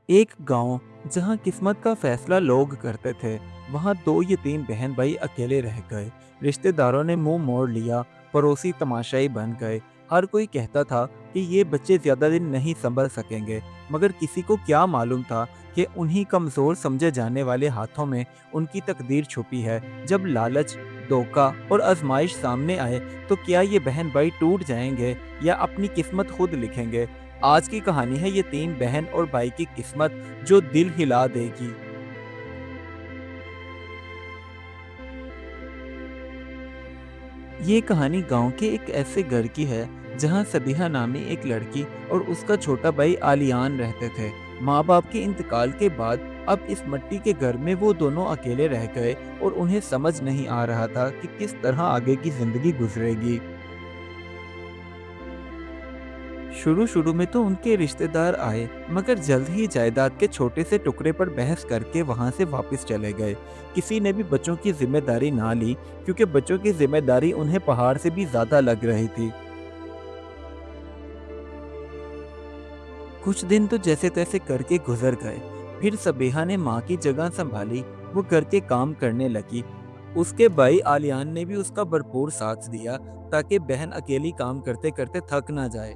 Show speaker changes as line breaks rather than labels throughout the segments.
एक गांव जहां किस्मत का फैसला लोग करते थे, वहां दो यतीम बहन भाई अकेले रह गए। रिश्तेदारों ने मुंह मोड़ लिया, पड़ोसी तमाशाई बन गए। हर कोई कहता था कि ये बच्चे ज्यादा दिन नहीं संभल सकेंगे, मगर किसी को क्या मालूम था कि उन्हीं कमजोर समझे जाने वाले हाथों में उनकी तकदीर छुपी है। जब लालच, धोखा और आजमाइश सामने आए, तो क्या ये बहन भाई टूट जाएंगे या अपनी किस्मत खुद लिखेंगे? आज की कहानी है ये तीन बहन और भाई की किस्मत जो दिल हिला देगी। ये कहानी गांव के एक ऐसे घर की है जहां सबिहा नामी एक लड़की और उसका छोटा भाई आलियान रहते थे। माँ बाप के इंतकाल के बाद अब इस मिट्टी के घर में वो दोनों अकेले रह गए और उन्हें समझ नहीं आ रहा था कि किस तरह आगे की जिंदगी गुजरेगी। शुरू शुरू में तो उनके रिश्तेदार आए, मगर जल्द ही जायदाद के छोटे से टुकड़े पर बहस करके वहां से वापस चले गए। किसी ने भी बच्चों की जिम्मेदारी ना ली, क्योंकि बच्चों की जिम्मेदारी उन्हें पहाड़ से भी ज्यादा लग रही थी। कुछ दिन तो जैसे तैसे करके गुजर गए। फिर सबेहा ने माँ की जगह संभाली। वो घर के काम करने लगी। उसके भाई आलियान ने भी उसका भरपूर साथ दिया, ताकि बहन अकेली काम करते करते थक ना जाए।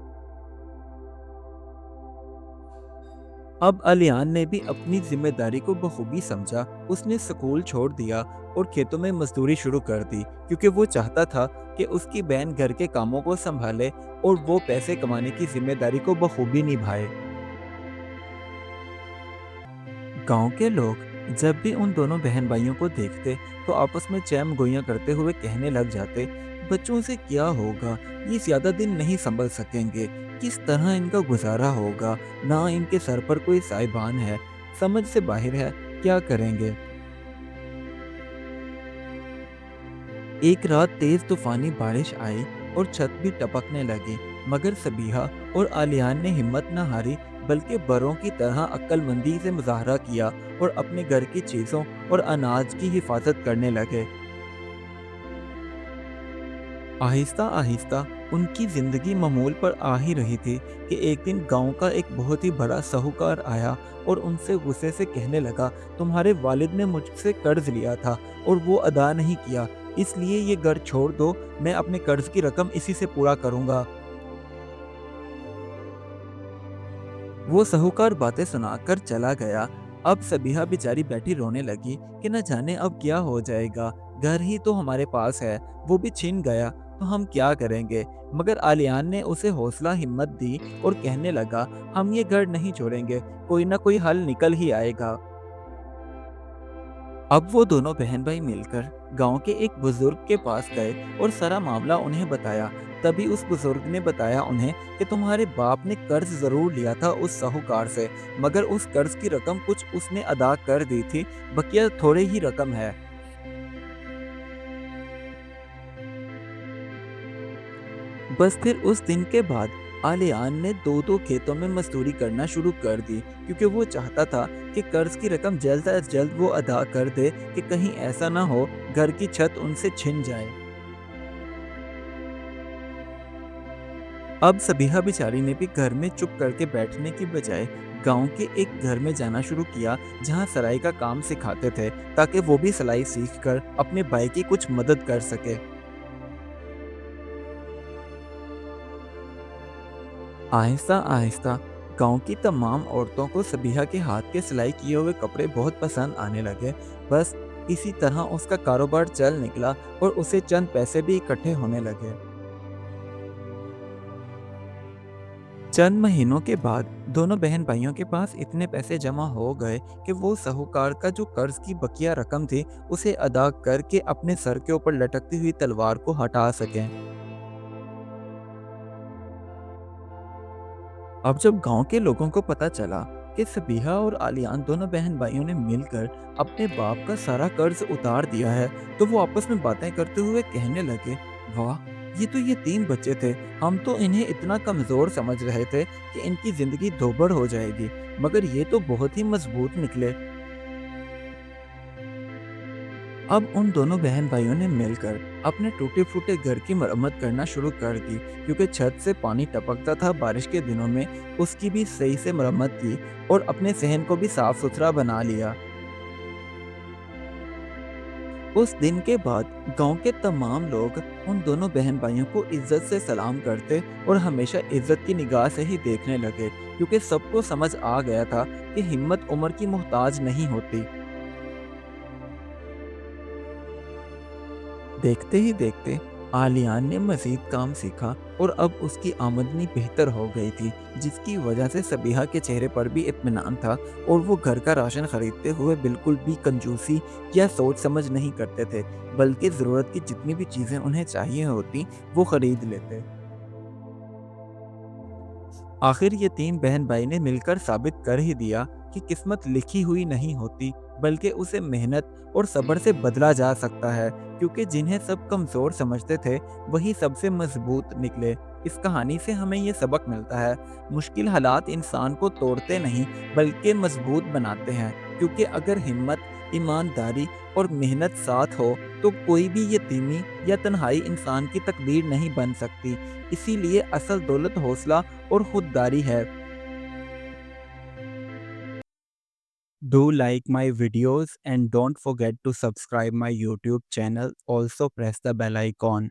अब अलियान ने भी अपनी जिम्मेदारी को बखूबी समझा। उसने स्कूल छोड़ दिया और खेतों में मजदूरी शुरू कर दी, क्योंकि वो चाहता था कि उसकी बहन घर के कामों को संभाले और वो पैसे कमाने की जिम्मेदारी को बखूबी निभाए। गांव के लोग जब भी उन दोनों बहन भाइयों को देखते, तो आपस में चैम गोइयां करते हुए कहने लग जाते, बच्चों से क्या होगा, ये ज्यादा दिन नहीं संभल सकेंगे, किस तरह इनका गुजारा होगा, ना इनके सर पर कोई साहिबान है, समझ से बाहर है, क्या करेंगे। एक रात तेज तूफानी बारिश आई और छत भी टपकने लगी, मगर सबीहा और आलियान ने हिम्मत न हारी, बल्कि बड़ों की तरह अक्लमंदी से मुजाहरा किया और अपने घर की चीजों और अनाज की हिफाजत करने लगे। आहिस्ता आहिस्ता उनकी जिंदगी मामूल पर आ ही रही थी कि एक दिन गांव का एक बहुत ही बड़ा साहूकार आया और उनसे गुस्से से कहने लगा, तुम्हारे वालिद ने मुझसे कर्ज लिया था और वो अदा नहीं किया, इसलिए ये घर छोड़ दो, मैं अपने कर्ज की रकम इसी से पूरा करूंगा। वो साहूकार बातें सुनाकर चला गया। अब सबीहा बेचारी बैठी रोने लगी कि न जाने अब क्या हो जाएगा। घर ही तो हमारे पास है, वो भी छिन गया, तो हम क्या करेंगे। मगर आलियान ने उसे हौसला हिम्मत दी और कहने लगा, हम ये घर नहीं छोड़ेंगे, कोई ना कोई हल निकल ही आएगा। अब वो दोनों बहन भाई मिलकर गांव के एक बुजुर्ग के पास गए और सारा मामला उन्हें बताया। तभी उस बुजुर्ग ने बताया उन्हें कि तुम्हारे बाप ने कर्ज जरूर लिया था उस साहूकार से, मगर उस कर्ज की रकम कुछ उसने अदा कर दी थी, बकिया थोड़ी ही रकम है। बस फिर उस दिन के बाद आलियान ने दो दो खेतों में मजदूरी करना शुरू कर दी, क्योंकि वो चाहता था कि कर्ज की रकम जल्द अज जल्द वो अदा कर दे, कि कहीं ऐसा ना हो घर की छत उनसे छिन जाए। अब सबीहा बेचारी ने भी घर में चुप करके बैठने की बजाय गांव के एक घर में जाना शुरू किया, जहां सराई का काम सिखाते थे, ताकि वो भी सिलाई सीख कर अपने भाई की कुछ मदद कर सके। आहिस्ता आहिस्ता गांव की तमाम औरतों को सबीहा के हाथ के सिलाई किए हुए कपड़े बहुत पसंद आने लगे। बस इसी तरह उसका कारोबार चल निकला और उसे चंद पैसे भी इकट्ठे होने लगे। चंद महीनों के बाद दोनों बहन भाइयों के पास इतने पैसे जमा हो गए कि वो साहूकार का जो कर्ज की बकिया रकम थी, उसे अदा करके अपने सर के ऊपर लटकती हुई तलवार को हटा सकें। अब जब गांव के लोगों को पता चला कि सबीहा और आलियान दोनों बहन भाइयों ने मिलकर अपने बाप का सारा कर्ज उतार दिया है, तो वो आपस में बातें करते हुए कहने लगे, वाह, ये तीन बच्चे थे, हम तो इन्हें इतना कमजोर समझ रहे थे कि इनकी जिंदगी दोभर हो जाएगी, मगर ये तो बहुत ही मजबूत निकले। अब उन दोनों बहन भाइयों ने मिलकर अपने टूटे फूटे घर की मरम्मत करना शुरू कर दी, क्योंकि छत से पानी टपकता था। बारिश के दिनों में उसकी भी सही से मरम्मत की और अपने सहन को भी साफ सुथरा बना लिया। उस दिन के बाद गांव के तमाम लोग उन दोनों बहन भाइयों को इज्जत से सलाम करते और हमेशा इज्जत की निगाह से ही देखने लगे, क्योंकि सबको समझ आ गया था कि हिम्मत उम्र की मोहताज नहीं होती। देखते ही देखते आलियान ने मजीद काम सीखा और अब उसकी आमदनी बेहतर हो गई थी, जिसकी वजह से सबीहा के चेहरे पर भी इत्मीनान था और वो घर का राशन खरीदते हुए बिल्कुल भी कंजूसी या सोच समझ नहीं करते थे, बल्कि ज़रूरत की जितनी भी चीज़ें उन्हें चाहिए होती वो खरीद लेते। आखिर ये तीन बहन भाई ने मिलकर साबित कर ही दिया कि किस्मत लिखी हुई नहीं होती, बल्कि उसे मेहनत और सब्र से बदला जा सकता है, क्योंकि जिन्हें सब कमज़ोर समझते थे वही सबसे मजबूत निकले। इस कहानी से हमें ये सबक मिलता है, मुश्किल हालात इंसान को तोड़ते नहीं बल्कि मजबूत बनाते हैं, क्योंकि अगर हिम्मत, ईमानदारी और मेहनत साथ हो तो कोई भी यतीमी या तन्हाई इंसान की तकदीर नहीं बन सकती। इसीलिए असल दौलत हौसला और खुददारी है। Do like my videos and don't forget to subscribe my YouTube channel. Also press the bell icon.